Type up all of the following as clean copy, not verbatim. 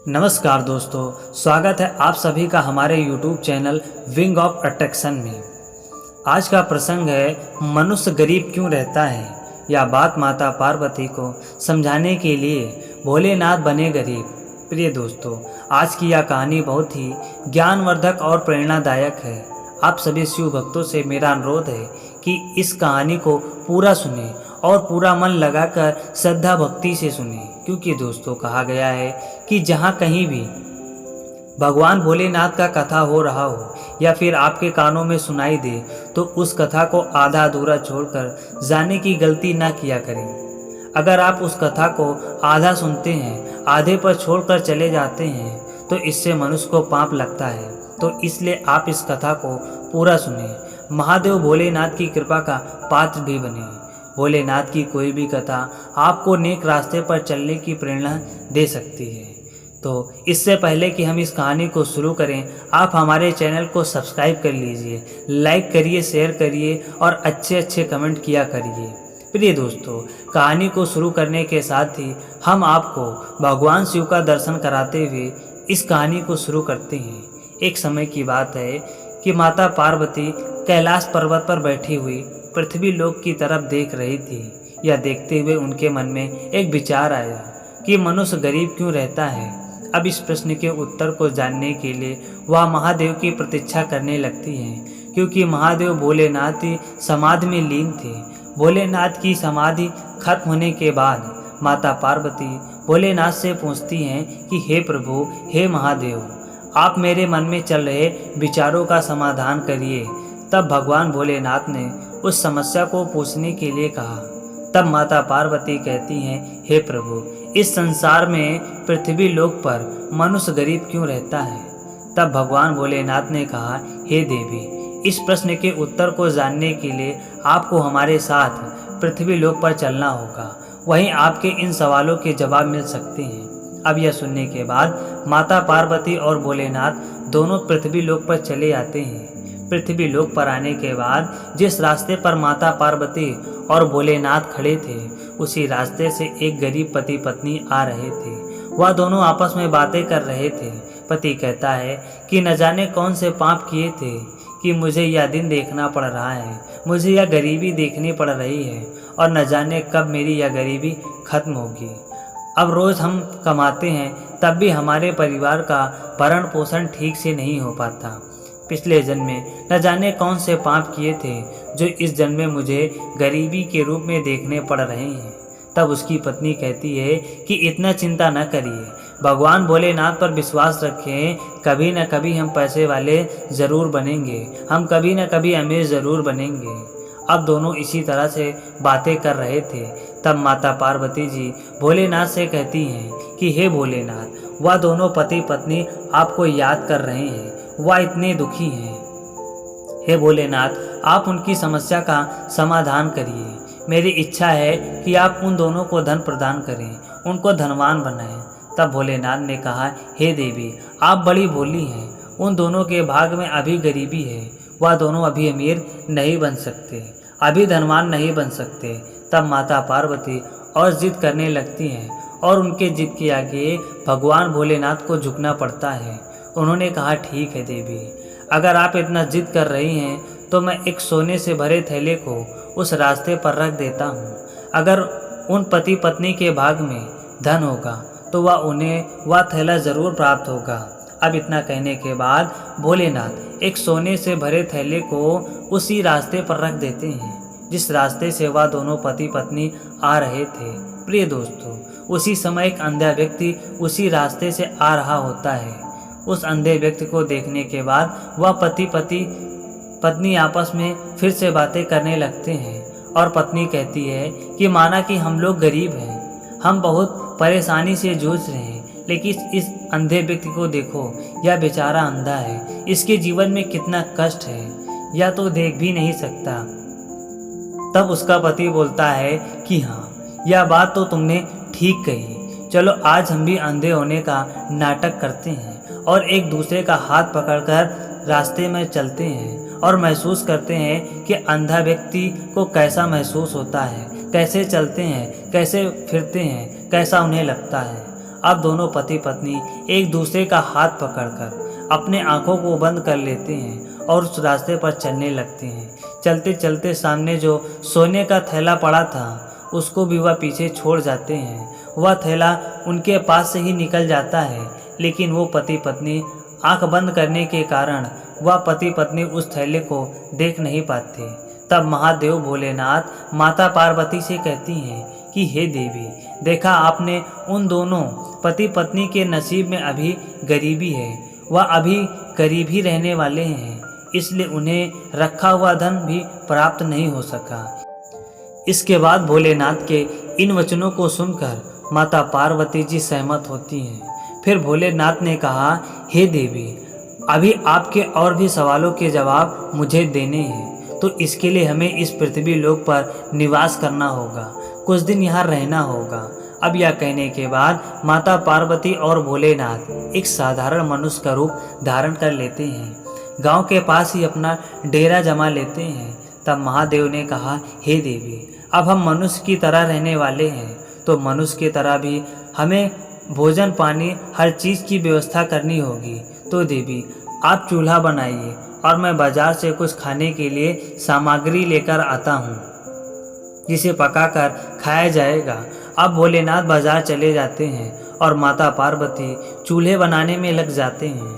नमस्कार दोस्तों, स्वागत है आप सभी का हमारे YouTube channel wing of attraction में। आज का प्रसंग है मनुष्य गरीब क्यों रहता है। यह बात माता पार्वती को समझाने के लिए भोलेनाथ बने गरीब। प्रिय दोस्तों, आज की यह कहानी बहुत ही ज्ञानवर्धक और प्रेरणादायक है। आप सभी शिव भक्तों से मेरा अनुरोध है कि इस कहानी को पूरा सुने और पूरा मन लगाकर श्रद्धा भक्ति से सुने, क्योंकि दोस्तों कहा गया है कि जहाँ कहीं भी भगवान भोलेनाथ का कथा हो रहा हो या फिर आपके कानों में सुनाई दे तो उस कथा को आधा अधूरा छोड़कर जाने की गलती ना किया करें। अगर आप उस कथा को आधा सुनते हैं, आधे पर छोड़कर चले जाते हैं तो इससे मनुष्य को पाप लगता है। तो इसलिए आप इस कथा को पूरा सुने, महादेव भोलेनाथ की कृपा का पात्र भी बने। भोलेनाथ की कोई भी कथा आपको नेक रास्ते पर चलने की प्रेरणा दे सकती है। तो इससे पहले कि हम इस कहानी को शुरू करें, आप हमारे चैनल को सब्सक्राइब कर लीजिए, लाइक करिए, शेयर करिए और अच्छे अच्छे कमेंट किया करिए। प्रिय दोस्तों, कहानी को शुरू करने के साथ ही हम आपको भगवान शिव का दर्शन कराते हुए इस कहानी को शुरू करते हैं। एक समय की बात है कि माता पार्वती कैलाश पर्वत पर बैठी हुई पृथ्वी लोक की तरफ देख रही थी। यह देखते हुए उनके मन में एक विचार आया कि मनुष्य गरीब क्यों रहता है। अब इस प्रश्न के उत्तर को जानने के लिए वह महादेव की प्रतीक्षा करने लगती हैं, क्योंकि महादेव भोलेनाथ ही समाधि में लीन थे। भोलेनाथ की समाधि खत्म होने के बाद माता पार्वती भोलेनाथ से पूछती हैं कि हे प्रभु, हे महादेव, आप मेरे मन में चल रहे विचारों का समाधान करिए। तब भगवान भोलेनाथ ने उस समस्या को पूछने के लिए कहा। तब माता पार्वती कहती हैं, हे प्रभु, इस संसार में पृथ्वी लोक पर मनुष्य गरीब क्यों रहता है। तब भगवान भोलेनाथ ने कहा, हे देवी, इस प्रश्न के उत्तर को जानने के लिए आपको हमारे साथ पृथ्वी लोक पर चलना होगा, वहीं आपके इन सवालों के जवाब मिल सकते हैं। अब यह सुनने के बाद माता पार्वती और भोलेनाथ दोनों पृथ्वी लोक पर चले आते हैं। पृथ्वी लोक पर आने के बाद जिस रास्ते पर माता पार्वती और भोलेनाथ खड़े थे, उसी रास्ते से एक गरीब पति पत्नी आ रहे थे। वह दोनों आपस में बातें कर रहे थे। पति कहता है कि न जाने कौन से पाप किए थे कि मुझे यह दिन देखना पड़ रहा है, मुझे यह गरीबी देखनी पड़ रही है और न जाने कब मेरी यह गरीबी खत्म होगी। अब रोज़ हम कमाते हैं तब भी हमारे परिवार का भरण पोषण ठीक से नहीं हो पाता। पिछले जन्म में न जाने कौन से पाप किए थे जो इस जन्म में मुझे गरीबी के रूप में देखने पड़ रहे हैं। तब उसकी पत्नी कहती है कि इतना चिंता न करिए, भगवान भोलेनाथ पर विश्वास रखें, कभी न कभी हम पैसे वाले ज़रूर बनेंगे, हम कभी न कभी अमीर ज़रूर बनेंगे। अब दोनों इसी तरह से बातें कर रहे थे। तब माता पार्वती जी भोलेनाथ से कहती हैं कि हे भोलेनाथ, वह दोनों पति पत्नी आपको याद कर रहे हैं, वह इतने दुखी हैं। हे भोलेनाथ, आप उनकी समस्या का समाधान करिए। मेरी इच्छा है कि आप उन दोनों को धन प्रदान करें, उनको धनवान बनाएं। तब भोलेनाथ ने कहा, हे देवी, आप बड़ी भोली हैं, उन दोनों के भाग में अभी गरीबी है, वह दोनों अभी अमीर नहीं बन सकते, अभी धनवान नहीं बन सकते। तब माता पार्वती और जिद करने लगती हैं और उनके जिद के आगे भगवान भोलेनाथ को झुकना पड़ता है। उन्होंने कहा, ठीक है देवी, अगर आप इतना जिद कर रही हैं तो मैं एक सोने से भरे थैले को उस रास्ते पर रख देता हूँ। अगर उन पति पत्नी के भाग में धन होगा तो उन्हें वह थैला ज़रूर प्राप्त होगा। अब इतना कहने के बाद भोलेनाथ एक सोने से भरे थैले को उसी रास्ते पर रख देते हैं जिस रास्ते से वह दोनों पति पत्नी आ रहे थे। प्रिय दोस्तों, उसी समय एक अंधा व्यक्ति उसी रास्ते से आ रहा होता है। उस अंधे व्यक्ति को देखने के बाद वह पति पत्नी आपस में फिर से बातें करने लगते हैं और पत्नी कहती है कि माना कि हम लोग गरीब हैं, हम बहुत परेशानी से जूझ रहे हैं, लेकिन इस अंधे व्यक्ति को देखो, यह बेचारा अंधा है, इसके जीवन में कितना कष्ट है, यह तो देख भी नहीं सकता। तब उसका पति बोलता है कि हाँ, यह बात तो तुमने ठीक कही, चलो आज हम भी अंधे होने का नाटक करते हैं और एक दूसरे का हाथ पकड़कर रास्ते में चलते हैं और महसूस करते हैं कि अंधा व्यक्ति को कैसा महसूस होता है, कैसे चलते हैं, कैसे फिरते हैं, कैसा उन्हें लगता है। अब दोनों पति पत्नी एक दूसरे का हाथ पकड़कर अपने आंखों को बंद कर लेते हैं और उस रास्ते पर चलने लगते हैं। चलते चलते सामने जो सोने का थैला पड़ा था उसको भी वह पीछे छोड़ जाते हैं। वह थैला उनके पास से ही निकल जाता है, लेकिन वो पति पत्नी आंख बंद करने के कारण वह पति पत्नी उस थैले को देख नहीं पाते। तब महादेव भोलेनाथ माता पार्वती से कहती हैं कि हे देवी, देखा आपने उन दोनों पति पत्नी के नसीब में अभी गरीबी है। वह अभी गरीब ही रहने वाले हैं, इसलिए उन्हें रखा हुआ धन भी प्राप्त नहीं हो सका। इसके बाद भोलेनाथ के इन वचनों को सुनकर माता पार्वती जी सहमत होती हैं। फिर भोलेनाथ ने कहा, हे देवी, अभी आपके और भी सवालों के जवाब मुझे देने हैं, तो इसके लिए हमें इस पृथ्वी लोक पर निवास करना होगा, कुछ दिन यहाँ रहना होगा। अब यह कहने के बाद माता पार्वती और भोलेनाथ एक साधारण मनुष्य का रूप धारण कर लेते हैं। गांव के पास ही अपना डेरा जमा लेते हैं। तब महादेव ने कहा, हे देवी, अब हम मनुष्य की तरह रहने वाले हैं, तो मनुष्य की तरह भी हमें भोजन पानी हर चीज़ की व्यवस्था करनी होगी। तो देवी, आप चूल्हा बनाइए और मैं बाजार से कुछ खाने के लिए सामग्री लेकर आता हूँ, जिसे पकाकर खाया जाएगा। अब भोलेनाथ बाजार चले जाते हैं और माता पार्वती चूल्हे बनाने में लग जाते हैं।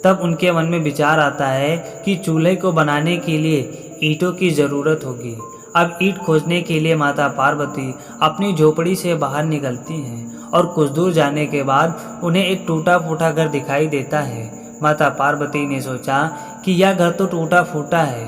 तब उनके मन में विचार आता है कि चूल्हे को बनाने के लिए ईंटों की ज़रूरत होगी। अब ईंट खोजने के लिए माता पार्वती अपनी झोपड़ी से बाहर निकलती हैं और कुछ दूर जाने के बाद उन्हें एक टूटा फूटा घर दिखाई देता है। माता पार्वती ने सोचा कि यह घर तो टूटा फूटा है,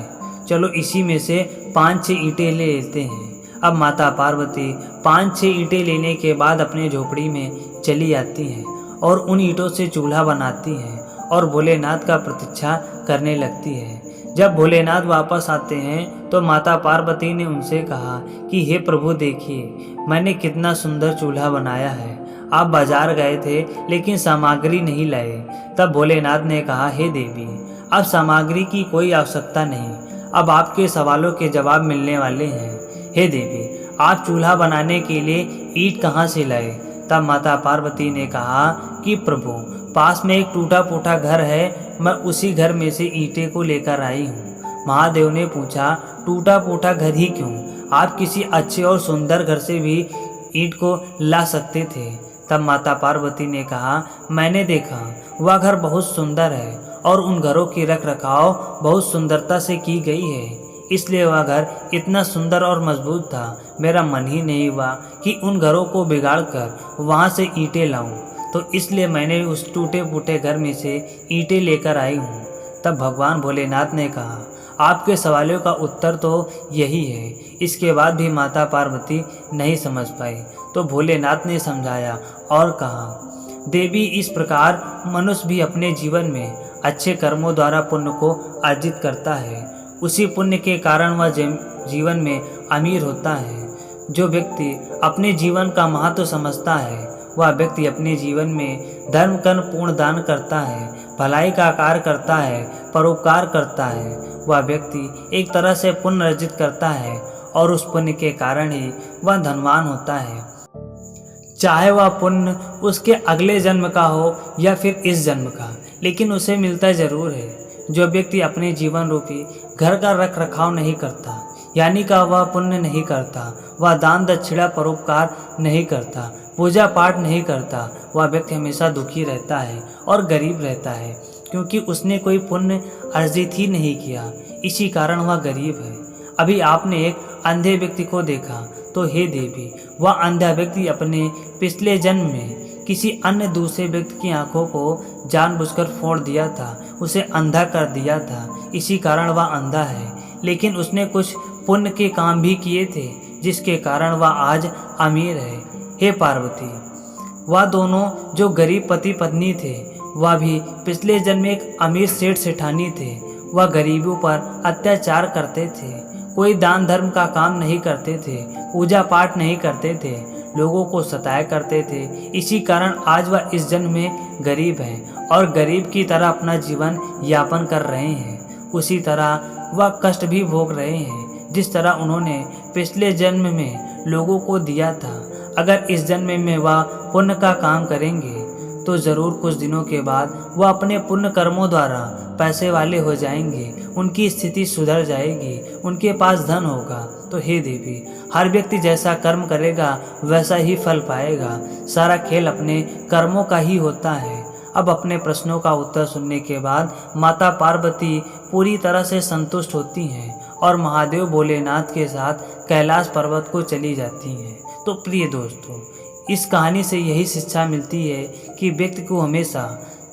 चलो इसी में से 5-6 ईंटें ले लेते हैं। अब माता पार्वती 5-6 ईंटें लेने के बाद अपने झोपड़ी में चली आती हैं और उन ईंटों से चूल्हा बनाती हैं और भोलेनाथ का प्रतीक्षा करने लगती है। जब भोलेनाथ वापस आते हैं तो माता पार्वती ने उनसे कहा कि हे प्रभु, देखिए मैंने कितना सुंदर चूल्हा बनाया है। आप बाजार गए थे लेकिन सामग्री नहीं लाए। तब भोलेनाथ ने कहा, हे देवी, अब सामग्री की कोई आवश्यकता नहीं, अब आपके सवालों के जवाब मिलने वाले हैं। हे देवी, आप चूल्हा बनाने के लिए ईंट कहाँ से लाए? तब माता पार्वती ने कहा कि प्रभु, पास में एक टूटा फूटा घर है, मैं उसी घर में से ईंटें को लेकर आई हूँ। महादेव ने पूछा, टूटा फूटा घर ही क्यों? आप किसी अच्छे और सुंदर घर से भी ईंट को ला सकते थे। तब माता पार्वती ने कहा, मैंने देखा वह घर बहुत सुंदर है और उन घरों की रख रखाव बहुत सुंदरता से की गई है, इसलिए वह घर इतना सुंदर और मजबूत था। मेरा मन ही नहीं हुआ कि उन घरों को बिगाड़ कर वहाँ से ईंटें लाऊं, तो इसलिए मैंने उस टूटे फूटे घर में से ईंटें लेकर आई हूँ। तब भगवान भोलेनाथ ने कहा, आपके सवालों का उत्तर तो यही है। इसके बाद भी माता पार्वती नहीं समझ पाई, तो भोलेनाथ ने समझाया और कहा, देवी, इस प्रकार मनुष्य भी अपने जीवन में अच्छे कर्मों द्वारा पुण्य को अर्जित करता है। उसी पुण्य के कारण वह जीवन में अमीर होता है। जो व्यक्ति अपने जीवन का महत्व समझता है, वह व्यक्ति अपने जीवन में धर्म कर्म पूर्ण दान करता है, भलाई का कार्य करता है, परोपकार करता है। वह व्यक्ति एक तरह से पुण्य अर्जित करता है और उस पुण्य के कारण ही वह धनवान होता है, चाहे वह पुण्य उसके अगले जन्म का हो या फिर इस जन्म का, लेकिन उसे मिलता जरूर है। जो व्यक्ति अपने जीवन रूपी घर का रख रखाव नहीं करता, यानी का वह पुण्य नहीं करता, वह दान दक्षिणा परोपकार नहीं करता, पूजा पाठ नहीं करता, वह व्यक्ति हमेशा दुखी रहता है और गरीब रहता है, क्योंकि उसने कोई पुण्य अर्जित ही नहीं किया। इसी कारण वह गरीब है। अभी आपने एक अंधे व्यक्ति को देखा, तो हे देवी, वह अंधा व्यक्ति अपने पिछले जन्म में किसी अन्य दूसरे व्यक्ति की आंखों को जानबूझकर फोड़ दिया था, उसे अंधा कर दिया था, इसी कारण वह अंधा है। लेकिन उसने कुछ पुण्य के काम भी किए थे, जिसके कारण वह आज अमीर है। हे पार्वती, वह दोनों जो गरीब पति पत्नी थे, वह भी पिछले जन्म में एक अमीर सेठ सेठानी थे। वह गरीबों पर अत्याचार करते थे, कोई दान धर्म का काम नहीं करते थे, पूजा पाठ नहीं करते थे, लोगों को सताया करते थे। इसी कारण आज वह इस जन्म में गरीब हैं और गरीब की तरह अपना जीवन यापन कर रहे हैं। उसी तरह वह कष्ट भी भोग रहे हैं, जिस तरह उन्होंने पिछले जन्म में लोगों को दिया था। अगर इस जन्म में वह पुण्य का काम करेंगे तो ज़रूर कुछ दिनों के बाद वह अपने पुण्य कर्मों द्वारा पैसे वाले हो जाएंगे, उनकी स्थिति सुधर जाएगी, उनके पास धन होगा। तो हे देवी, हर व्यक्ति जैसा कर्म करेगा वैसा ही फल पाएगा। सारा खेल अपने कर्मों का ही होता है। अब अपने प्रश्नों का उत्तर सुनने के बाद माता पार्वती पूरी तरह से संतुष्ट होती हैं और महादेव भोलेनाथ के साथ कैलाश पर्वत को चली जाती हैं। तो प्रिय दोस्तों, इस कहानी से यही शिक्षा मिलती है कि व्यक्ति को हमेशा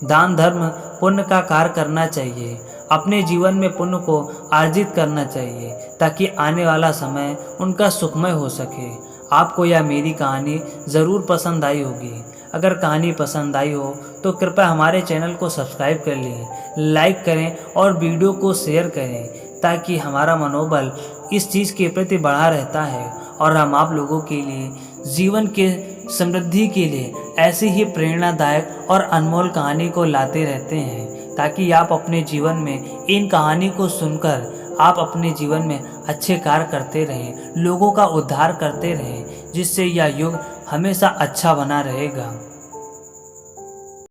दान धर्म पुण्य का कार्य करना चाहिए, अपने जीवन में पुण्य को अर्जित करना चाहिए ताकि आने वाला समय उनका सुखमय हो सके। आपको यह मेरी कहानी ज़रूर पसंद आई होगी। अगर कहानी पसंद आई हो तो कृपया हमारे चैनल को सब्सक्राइब कर लें, लाइक करें और वीडियो को शेयर करें ताकि हमारा मनोबल इस चीज़ के प्रति बढ़ा रहता है और हम आप लोगों के लिए जीवन के समृद्धि के लिए ऐसी ही प्रेरणादायक और अनमोल कहानी को लाते रहते हैं ताकि आप अपने जीवन में इन कहानी को सुनकर आप अपने जीवन में अच्छे कार्य करते रहें, लोगों का उद्धार करते रहें, जिससे यह युग हमेशा अच्छा बना रहेगा।